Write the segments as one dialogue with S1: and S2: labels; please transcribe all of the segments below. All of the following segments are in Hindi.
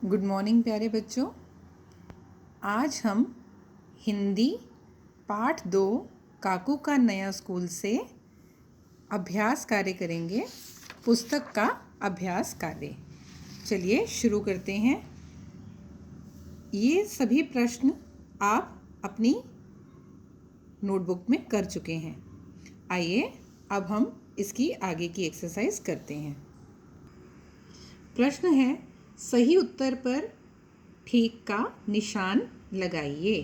S1: गुड मॉर्निंग प्यारे बच्चों। आज हम हिंदी पाठ 2 काकू का नया स्कूल से अभ्यास कार्य करेंगे। पुस्तक का अभ्यास कार्य। चलिए शुरू करते हैं। ये सभी प्रश्न आप अपनी नोटबुक में कर चुके हैं। आइए अब हम इसकी आगे की एक्सरसाइज करते हैं। प्रश्न है, सही उत्तर पर ठीक का निशान लगाइए।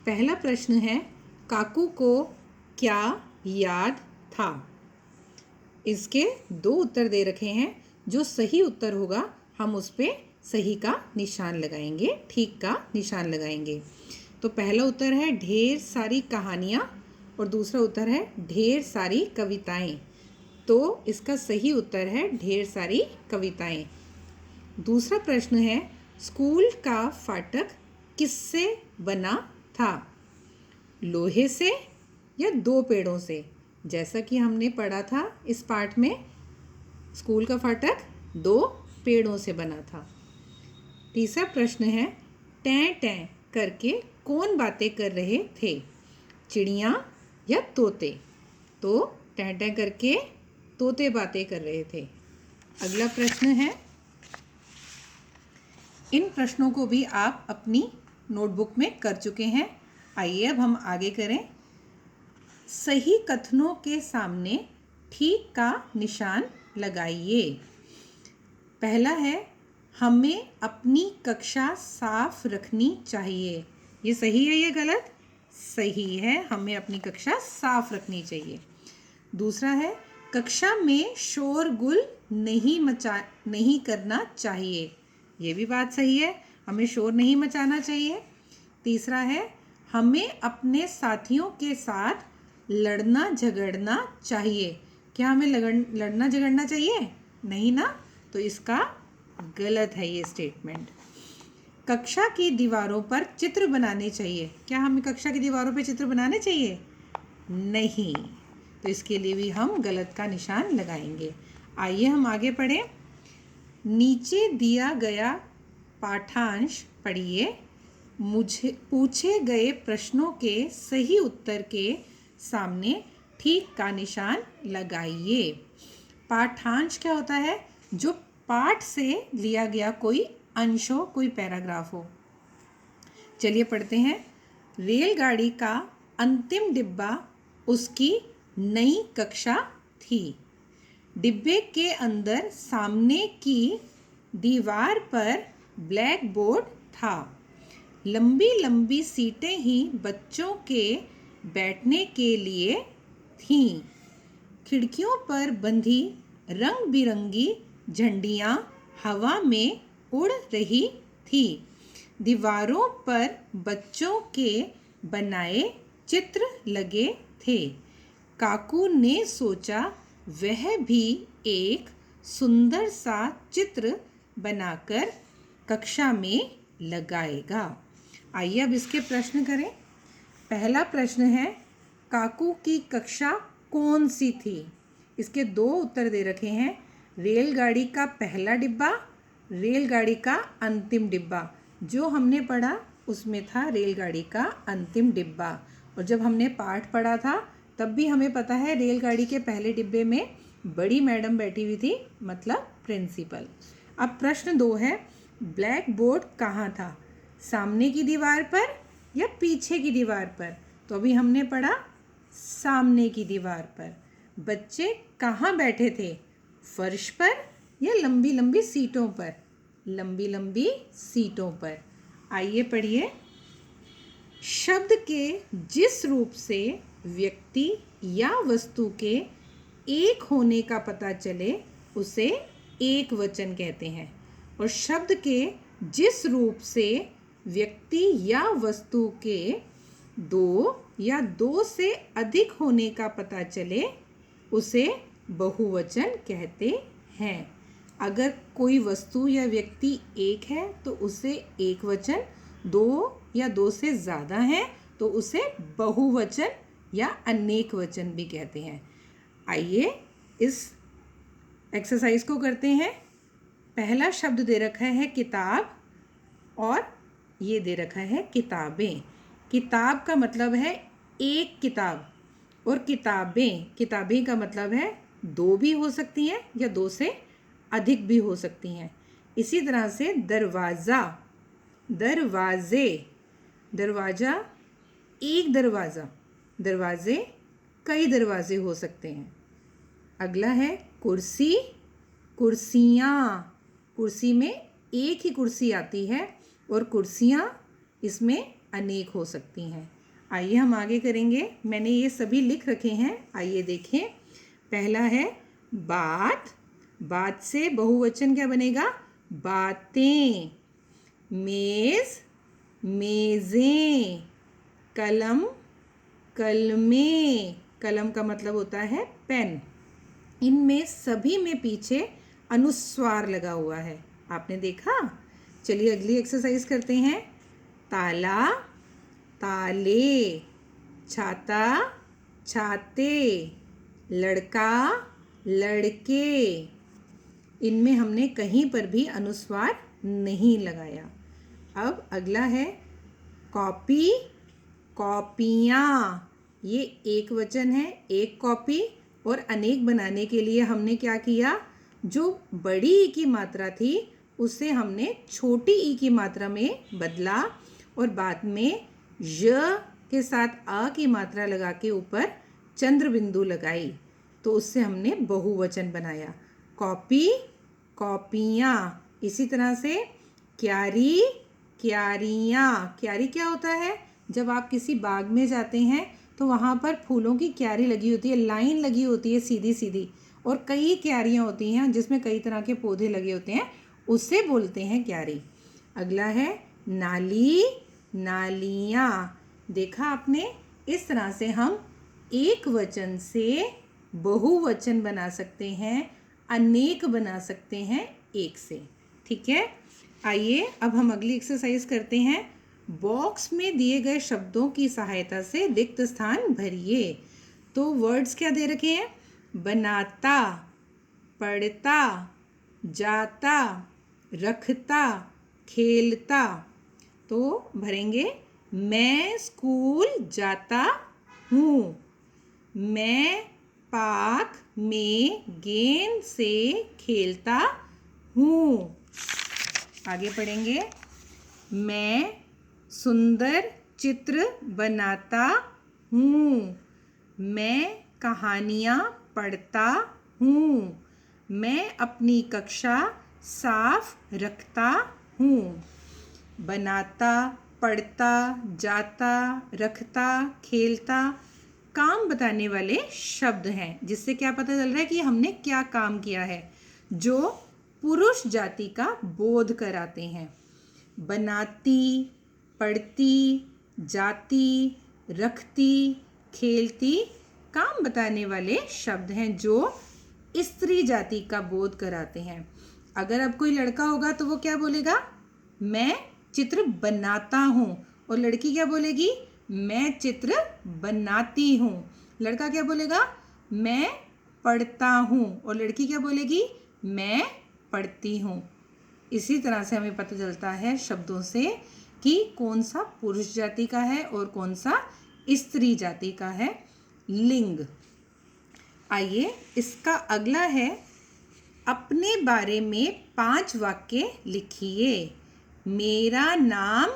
S1: पहला प्रश्न है, काकू को क्या याद था? इसके 2 उत्तर दे रखे हैं। जो सही उत्तर होगा हम उस पर सही का निशान लगाएंगे, ठीक का निशान लगाएंगे। तो पहला उत्तर है ढेर सारी कहानियाँ और दूसरा उत्तर है ढेर सारी कविताएं। तो इसका सही उत्तर है ढेर सारी कविताएं। दूसरा प्रश्न है, स्कूल का फाटक किससे बना था? लोहे से या 2 पेड़ों से? जैसा कि हमने पढ़ा था इस पाठ में, स्कूल का फाटक 2 पेड़ों से बना था। तीसरा प्रश्न है, टें टें करके कौन बातें कर रहे थे? चिड़िया या तोते? तो टें टें करके तोते बातें कर रहे थे। अगला प्रश्न है, इन प्रश्नों को भी आप अपनी नोटबुक में कर चुके हैं। आइए अब हम आगे करें। सही कथनों के सामने ठीक का निशान लगाइए। पहला है, हमें अपनी कक्षा साफ रखनी चाहिए। ये सही है या गलत? सही है, हमें अपनी कक्षा साफ रखनी चाहिए। दूसरा है, कक्षा में शोरगुल नहीं करना चाहिए। ये भी बात सही है, हमें शोर नहीं मचाना चाहिए। तीसरा है, हमें अपने साथियों के साथ लड़ना झगड़ना चाहिए। क्या हमें लड़ना झगड़ना चाहिए? नहीं ना, तो इसका गलत है ये स्टेटमेंट। कक्षा की दीवारों पर चित्र बनाने चाहिए। क्या हमें कक्षा की दीवारों पर चित्र बनाने चाहिए? नहीं, तो इसके लिए भी हम गलत का निशान लगाएंगे। आइए हम आगे पढ़ें। नीचे दिया गया पाठांश पढ़िए। मुझे पूछे गए प्रश्नों के सही उत्तर के सामने ठीक का निशान लगाइए। पाठांश क्या होता है? जो पाठ से लिया गया कोई अंश हो, कोई पैराग्राफ हो। चलिए पढ़ते हैं। रेलगाड़ी का अंतिम डिब्बा उसकी नई कक्षा थी। डिब्बे के अंदर सामने की दीवार पर ब्लैक बोर्ड था। लंबी लंबी सीटें ही बच्चों के बैठने के लिए थीं। खिड़कियों पर बंधी रंग बिरंगी झंडियाँ हवा में उड़ रही थी। दीवारों पर बच्चों के बनाए चित्र लगे थे। काकू ने सोचा वह भी एक सुंदर सा चित्र बनाकर कक्षा में लगाएगा। आइए अब इसके प्रश्न करें। पहला प्रश्न है, काकू की कक्षा कौन सी थी? इसके 2 उत्तर दे रखे हैं। रेलगाड़ी का पहला डिब्बा, रेलगाड़ी का अंतिम डिब्बा। जो हमने पढ़ा उसमें था रेलगाड़ी का अंतिम डिब्बा। और जब हमने पाठ पढ़ा था तब भी हमें पता है रेलगाड़ी के पहले डिब्बे में बड़ी मैडम बैठी हुई थी, मतलब प्रिंसिपल। अब प्रश्न 2 है, ब्लैक बोर्ड कहाँ था? सामने की दीवार पर या पीछे की दीवार पर? तो अभी हमने पढ़ा सामने की दीवार पर। बच्चे कहाँ बैठे थे? फर्श पर या लंबी लंबी सीटों पर? लंबी लंबी सीटों पर। आइए पढ़िए। शब्द के जिस रूप से व्यक्ति या वस्तु के एक होने का पता चले उसे एक वचन कहते हैं। और शब्द के जिस रूप से व्यक्ति या वस्तु के 2 या 2 से अधिक होने का पता चले उसे बहुवचन कहते हैं। अगर कोई वस्तु या व्यक्ति एक है तो उसे एक वचन, 2 या 2 से ज़्यादा है तो उसे बहुवचन या अनेक वचन भी कहते हैं। आइए इस एक्सरसाइज को करते हैं। पहला शब्द दे रखा है किताब और ये दे रखा है किताबें। किताब का मतलब है एक किताब और किताबें का मतलब है दो भी हो सकती हैं या दो से अधिक भी हो सकती हैं। इसी तरह से दरवाज़ा, दरवाजे, दरवाज़ा एक दरवाज़ा, दरवाजे कई दरवाजे हो सकते हैं। अगला है कुर्सी, कुर्सियाँ, कुर्सी में एक ही कुर्सी आती है और कुर्सियाँ इसमें अनेक हो सकती हैं। आइए हम आगे करेंगे। मैंने ये सभी लिख रखे हैं, आइए देखें। पहला है बात, बात से बहुवचन क्या बनेगा? बातें। मेज़, मेज़ें। कलम, कलमें, कलम का मतलब होता है पेन। इनमें सभी में पीछे अनुस्वार लगा हुआ है, आपने देखा? चलिए अगली एक्सरसाइज करते हैं। ताला, ताले। छाता, छाते। लड़का, लड़के। इनमें हमने कहीं पर भी अनुस्वार नहीं लगाया। अब अगला है कॉपी, कॉपियाँ। ये एक वचन है, एक कॉपी, और अनेक बनाने के लिए हमने क्या किया? जो बड़ी ई की मात्रा थी उसे हमने छोटी ई की मात्रा में बदला और बाद में य के साथ आ की मात्रा लगा के ऊपर चंद्र बिंदु लगाई, तो उससे हमने बहुवचन बनाया। कॉपी, कॉपियाँ। इसी तरह से क्यारी, क्यारियाँ। क्यारी क्या होता है? जब आप किसी बाग में जाते हैं तो वहाँ पर फूलों की क्यारी लगी होती है, लाइन लगी होती है सीधी सीधी, और कई क्यारियाँ होती हैं जिसमें कई तरह के पौधे लगे होते हैं, उससे बोलते हैं क्यारी। अगला है नाली, नालियाँ। देखा आपने? इस तरह से हम एक वचन से बहुवचन बना सकते हैं, अनेक बना सकते हैं एक से। ठीक है, आइए अब हम अगली एक्सरसाइज करते हैं। बॉक्स में दिए गए शब्दों की सहायता से रिक्त स्थान भरिए। तो वर्ड्स क्या दे रखे हैं? बनाता, पढ़ता, जाता, रखता, खेलता। तो भरेंगे मैं स्कूल जाता हूँ, मैं पार्क में गेंद से खेलता हूँ। आगे पढ़ेंगे मैं सुंदर चित्र बनाता हूँ, मैं कहानियाँ पढ़ता हूँ, मैं अपनी कक्षा साफ रखता हूँ। बनाता, पढ़ता, जाता, रखता, खेलता काम बताने वाले शब्द हैं, जिससे क्या पता चल रहा है कि हमने क्या काम किया है, जो पुरुष जाति का बोध कराते हैं। बनाती, पढ़ती, जाती, रखती, खेलती काम बताने वाले शब्द हैं जो स्त्री जाति का बोध कराते हैं। अगर अब कोई लड़का होगा तो वो क्या बोलेगा? मैं चित्र बनाता हूँ। और लड़की क्या बोलेगी? मैं चित्र बनाती हूँ। लड़का क्या बोलेगा? मैं पढ़ता हूँ। और लड़की क्या बोलेगी? मैं पढ़ती हूँ। इसी तरह से हमें पता चलता है शब्दों से कि कौन सा पुरुष जाति का है और कौन सा स्त्री जाति का है। लिंग। आइए इसका अगला है अपने बारे में 5 वाक्य लिखिए। मेरा नाम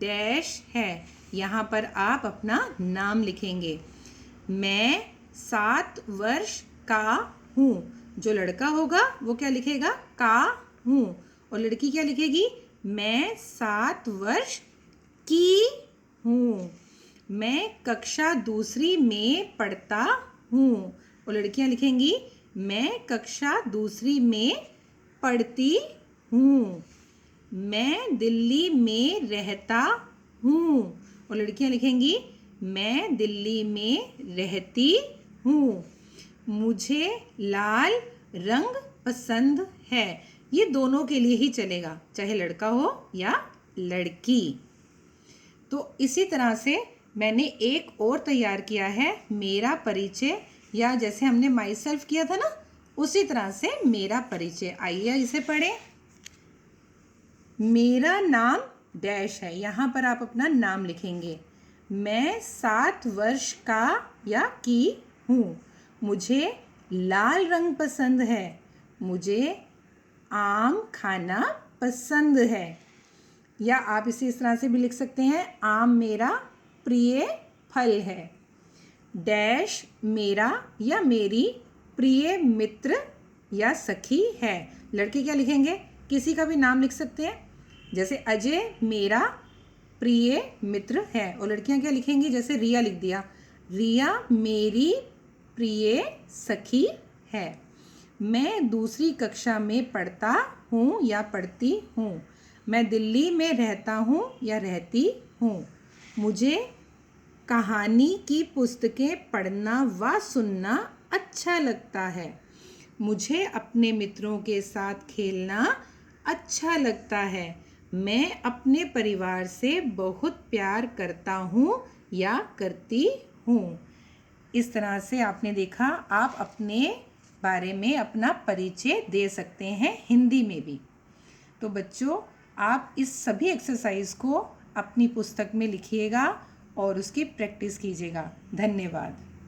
S1: डैश है। यहाँ पर आप अपना नाम लिखेंगे। मैं 7 वर्ष का हूँ। जो लड़का होगा वो क्या लिखेगा? का हूँ। और लड़की क्या लिखेगी? मैं 7 वर्ष की हूँ। मैं कक्षा दूसरी में पढ़ता हूँ। और लड़कियाँ लिखेंगी मैं कक्षा दूसरी में पढ़ती हूँ। मैं दिल्ली में रहता हूँ। और लड़कियाँ लिखेंगी मैं दिल्ली में रहती हूँ। मुझे लाल रंग पसंद है। ये दोनों के लिए ही चलेगा, चाहे लड़का हो या लड़की। तो इसी तरह से मैंने एक और तैयार किया है, मेरा परिचय, या जैसे हमने माई सेल्फ किया था ना, उसी तरह से मेरा परिचय, आइए इसे पढ़ें। मेरा नाम डैश है, यहाँ पर आप अपना नाम लिखेंगे। मैं 7 वर्ष का या की हूँ। मुझे लाल रंग पसंद है। मुझे आम खाना पसंद है। या आप इसे इस तरह से भी लिख सकते हैं, आम मेरा प्रिय फल है। डैश मेरा या मेरी प्रिय मित्र या सखी है। लड़के क्या लिखेंगे, किसी का भी नाम लिख सकते हैं, जैसे अजय मेरा प्रिय मित्र है। और लड़कियां क्या लिखेंगी, जैसे रिया लिख दिया, रिया मेरी प्रिय सखी है। मैं दूसरी कक्षा में पढ़ता हूँ या पढ़ती हूँ। मैं दिल्ली में रहता हूँ या रहती हूँ। मुझे कहानी की पुस्तकें पढ़ना व सुनना अच्छा लगता है। मुझे अपने मित्रों के साथ खेलना अच्छा लगता है। मैं अपने परिवार से बहुत प्यार करता हूँ या करती हूँ। इस तरह से आपने देखा, आप अपने बारे में अपना परिचय दे सकते हैं हिंदी में भी। तो बच्चों, आप इस सभी एक्सरसाइज को अपनी पुस्तक में लिखिएगा और उसकी प्रैक्टिस कीजिएगा। धन्यवाद।